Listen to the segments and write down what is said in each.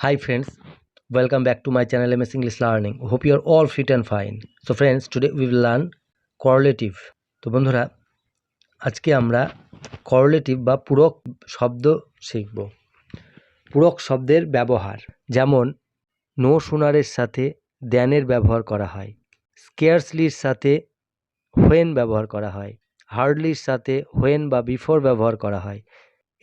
Hi friends, welcome back to my channel MS English Learning. Hope you are all fit and fine. So friends, today we will learn correlative. তো বন্ধুরা, আজকে আমরা correlative বা পূরক শব্দ শিখব। পূরক শব্দের ব্যবহার, যেমন নো সুনারের সাথে দ্যানের ব্যবহার করা হয়, স্কেয়ারসলির সাথে হোয়েন ব্যবহার করা হয়, হার্ডলির সাথে হোয়েন বা বিফোর ব্যবহার করা হয়।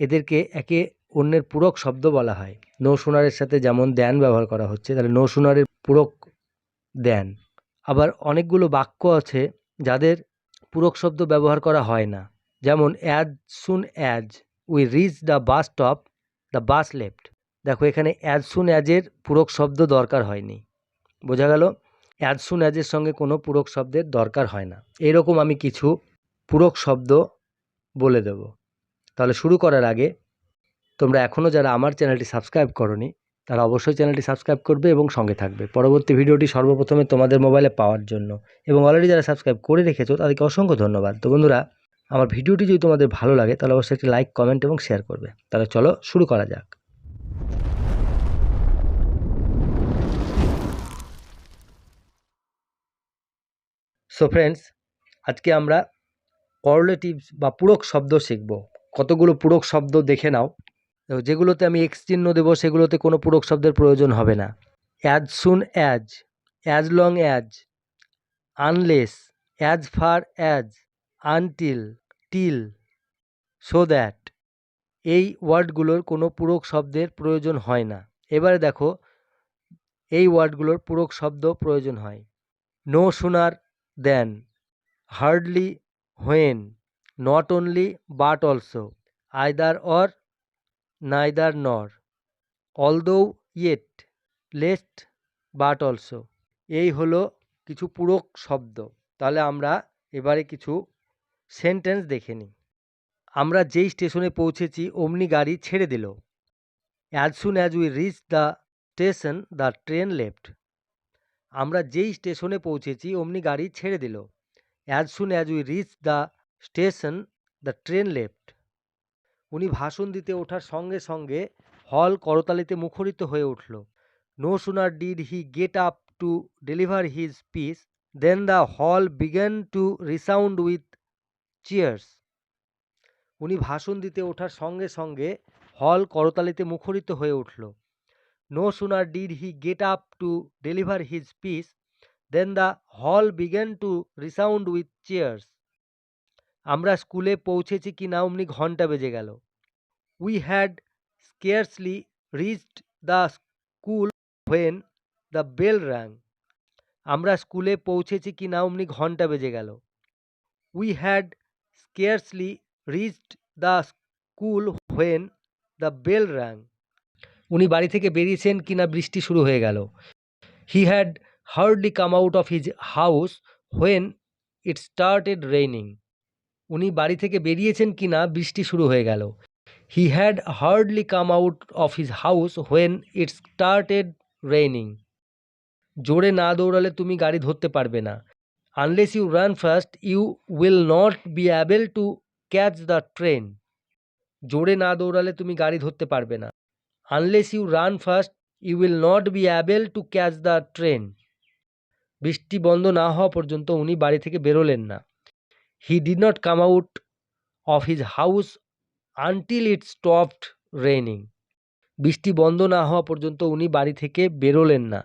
এদেরকে একে অন্যের পূরক শব্দ বলা হয়। নো সুনারের সাথে যেমন দ্যান ব্যবহার করা হচ্ছে, তাহলে নো সুনারের পূরক দ্যান। আবার অনেকগুলো বাক্য আছে যাদের পূরক শব্দ ব্যবহার করা হয় না, যেমন as soon as we reach the bus stop the bus left. দেখো, এখানে অ্যাজ সুন অ্যাজের পূরক শব্দ দরকার হয়নি। বোঝা গেল, অ্যাজ সুন অ্যাজের সঙ্গে কোনো পূরক শব্দের দরকার হয় না। এইরকম আমি কিছু পূরক শব্দ বলে দেব। তাহলে শুরু করার আগে তোমরা এখনও যারা আমার চ্যানেলটি সাবস্ক্রাইব করোনি তারা অবশ্যই চ্যানেলটি সাবস্ক্রাইব করবে এবং সঙ্গে থাকবে পরবর্তী ভিডিওটি সর্বপ্রথমে তোমাদের মোবাইলে পাওয়ার জন্য। এবং অলরেডি যারা সাবস্ক্রাইব করে রেখেছো তাদেরকে অসংখ্য ধন্যবাদ। তো বন্ধুরা, আমার ভিডিওটি যদি তোমাদের ভালো লাগে তাহলে অবশ্যই একটি লাইক, কমেন্ট এবং শেয়ার করবে। তাহলে চলো শুরু করা যাক। সো ফ্রেন্ডস, আজকে আমরা correlatives বা পূরক শব্দ শিখব। কতগুলো পূরক শব্দ দেখে নাও। যেগুলোতে আমি এক্স চিহ্ন দেবো সেগুলোতে কোনো পূরক শব্দের প্রয়োজন হবে না। As soon as, as long as, unless, as far as, until, till, so that, এই ওয়ার্ডগুলোর কোনো পূরক শব্দের প্রয়োজন হয় না। এবারে দেখো, এই ওয়ার্ডগুলোর পূরক শব্দ প্রয়োজন হয়। No sooner than, hardly when, not only but also, either or, neither nor, although yet, lest but also. এই হলো কিছু পূরক শব্দ। তাহলে আমরা এবারে কিছু সেন্টেন্স দেখে নিই। আমরা যেই স্টেশনে পৌঁছেছি অমনি গাড়ি ছেড়ে দিল। As soon as we reach the station the train left. আমরা যেই স্টেশনে পৌঁছেছি অমনি গাড়ি ছেড়ে দিল। As soon as we reach the station the train left. উনি ভাষণ দিতে ওঠার সঙ্গে সঙ্গে হল করতালিতে মুখরিত হয়ে উঠল। No sooner did he get up to deliver his speech then the hall began to resound with cheers. উনি ভাষণ দিতে ওঠার সঙ্গে সঙ্গে হল করতালিতে মুখরিত হয়ে উঠল। No sooner did he get up to deliver his speech then the hall began to resound with cheers. আমরা স্কুলে পৌঁছেছি কি না অমনি ঘন্টা বেজে গেল। We had scarcely reached the school when the bell rang. আমরা স্কুলে পৌঁছেছি কি না অমনি ঘন্টা বেজে গেল। We had scarcely reached the school when the bell rang. উনি বাড়ি থেকে বেরিয়েছেন কিনা বৃষ্টি শুরু হয়ে গেল। He had hardly come out of his house when it started raining. উনি বাড়ি থেকে বেরিয়েছেন কিনা বৃষ্টি শুরু হয়ে গেল। He had hardly come out of his house when it started raining. জোরে না দৌড়ালে তুমি গাড়ি ধরতে পারবে না। Unless you run fast you will not be able to catch the train. জোরে না দৌড়ালে তুমি গাড়ি ধরতে পারবে না। Unless you run fast you will not be able to catch the train. বৃষ্টি বন্ধ না হওয়া পর্যন্ত উনি বাড়ি থেকে বেরোলেন না। He did not come out of his house until it stopped raining. বৃষ্টি বন্ধ না হওয়া পর্যন্ত উনি বাড়ি থেকে বেরোলেন না।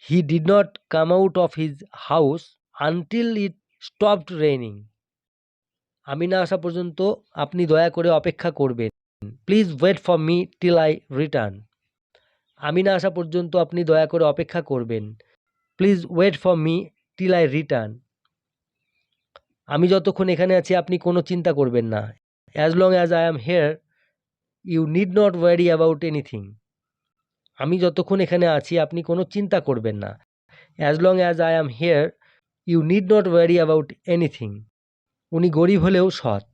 He did not come out of his house until it stopped raining. আমি না আসা পর্যন্ত আপনি দয়া করে অপেক্ষা করবেন। Please wait for me till I return. আমি না আসা পর্যন্ত আপনি দয়া করে অপেক্ষা করবেন। Please wait for me till I return. আমি যতক্ষণ এখানে আছি আপনি কোনো চিন্তা করবেন না। As long as I am here you need not worry about anything. আমি যতক্ষণ এখানে আছি আপনি কোনো চিন্তা করবেন না। As long as I am here you need not worry about anything. উনি গরিব হলেও সৎ।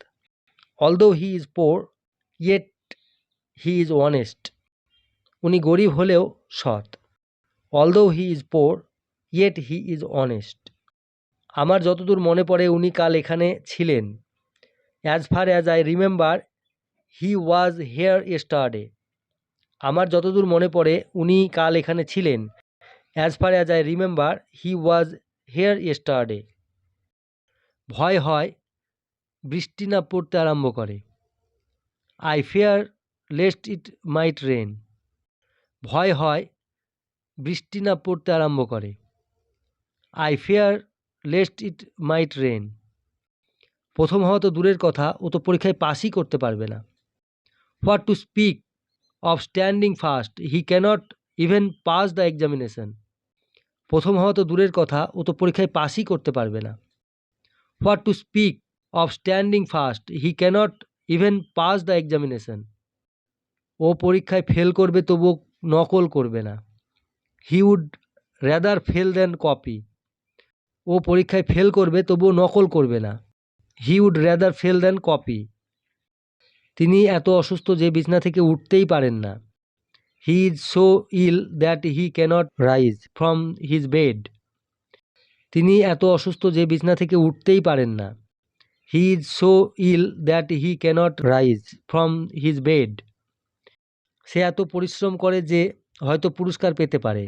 Although he is poor yet he is honest. উনি গরিব হলেও সৎ। Although he is poor yet he is honest. আমার যতদূর মনে পড়ে উনি কাল এখানে ছিলেন। As far as I remember he was here yesterday. আমার যতদূর মনে পড়ে উনি কাল এখানে ছিলেন। As far as I remember he was here yesterday. ভয় হয় বৃষ্টি না পড়তে আরম্ভ করে। I fear lest it might rain. ভয় হয় বৃষ্টি না পড়তে আরম্ভ করে। I fear lest it might rain. প্রথম হওয়া তো দূরের কথা, ও তো পরীক্ষায় পাসই করতে পারবে না। What to speak of standing first, he cannot even pass the examination. প্রথম হওয়া তো দূরের কথা, ও তো পরীক্ষায় পাসই করতে পারবে না। What to speak of standing first, he cannot even pass the examination. ও পরীক্ষায় ফেল করবে তবুও নকল করবে না। He would rather fail than copy. ও পরীক্ষায় ফেল করবে তবুও নকল করবে না। He would rather fail than copy. তিনি এত অসুস্থ যে বিছানা থেকে উঠতেই পারেন না। He is so ill that he cannot rise from his bed. তিনি এত অসুস্থ যে বিছানা থেকে উঠতেই পারেন না। He is so ill that he cannot rise from his bed. সে এত পরিশ্রম করে যে হয়তো পুরস্কার পেতে পারে।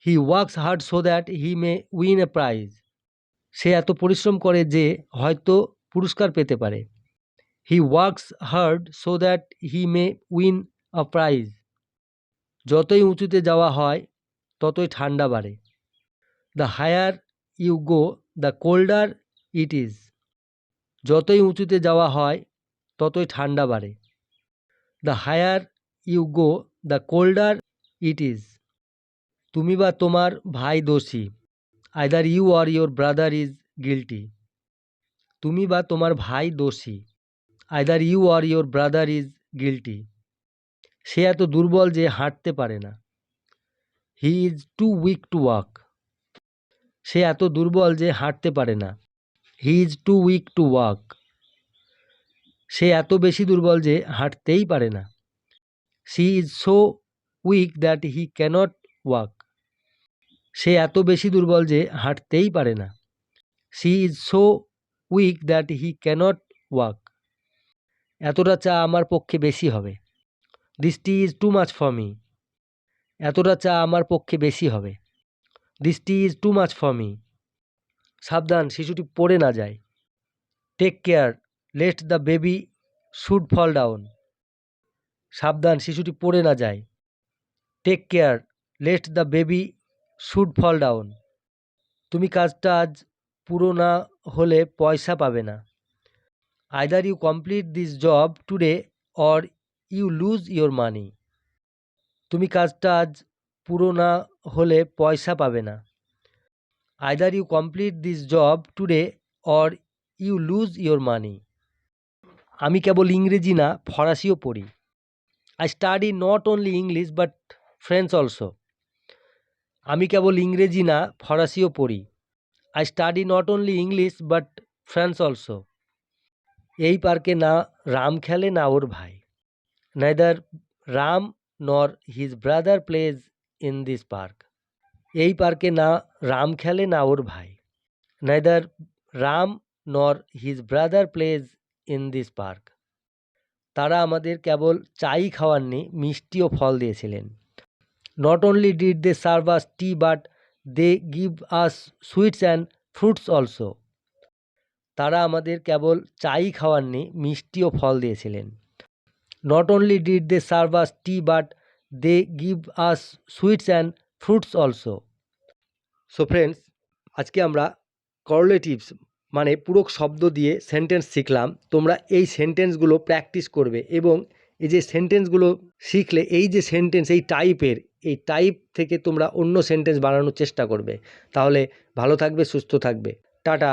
He works hard so that he may win a prize. সে এত পরিশ্রম করে যে হয়তো পুরস্কার পেতে পারে। He works hard so that he may win a prize. যতই উঁচুতে যাওয়া হয় ততই ঠান্ডা বাড়ে। The higher you go the colder it is. যতই উঁচুতে যাওয়া হয় ততই ঠান্ডা বাড়ে। The higher you go the colder it is. তুমি বা তোমার ভাই দোষী। Either you or your brother is guilty. তুমি বা তোমার ভাই দোষী। Either you or your brother is guilty. সে এত দুর্বল যে হাঁটতে পারে না। He is too weak to walk. সে এত দুর্বল যে হাঁটতে পারে না। He is too weak to walk. সে এত বেশি দুর্বল যে হাঁটতেই পারে না। She is so weak that he cannot walk. সে এত বেশি দুর্বল যে হাঁটতেই পারে না। She is so weak that he cannot walk. এতটা চা আমার পক্ষে বেশি হবে। This tea is too much for me. এতটা চা আমার পক্ষে বেশি হবে। This tea is too much for me. সাবধান, শিশুটি পড়ে না যায়। Take care lest the baby should fall down. সাবধান, শিশুটি পড়ে না যায়। Take care lest the baby should fall down. তুমি কাজটা আজ পুরো না হলে পয়সা পাবে না। Either you complete this job today or you lose your money. তুমি কাজটা আজ পুরো না হলে পয়সা পাবে না। Either you complete this job today or you lose your money. আমি কেবল ইংরেজি না ফরাসিও পড়ি। I study not only English but French also. আমি কেবল ইংরেজি না ফরাসিও পড়ি। I study not only English but French also. এই পার্কে না রাম খেলে না ওর ভাই। Neither Ram nor his brother plays in this park. এই পার্কে না রাম খেলে না ওর ভাই। Neither Ram nor his brother plays in this park. তারা আমাদের কেবল চাই খাওয়াননি, মিষ্টিও ফল দিয়েছিলেন। Not only did they serve us tea but they give us sweets and fruits also. তারা আমাদের কেবল চাই খাওয়াননি, মিষ্টিও ফল দিয়েছিলেন। Not only did they serve us tea but they give us sweets and fruits also. So friends, আজকে আমরা করলেটিভস মানে পূরক শব্দ দিয়ে সেন্টেন্স শিখলাম। তোমরা এই সেন্টেন্সগুলো প্র্যাকটিস করবে এবং এই যে সেন্টেন্সগুলো শিখলে এই যে সেন্টেন্স এই টাইপ থেকে তোমরা অন্য সেন্টেন্স বানানোর চেষ্টা করবে। তাহলে ভালো থাকবে, সুস্থ থাকবে। টাটা।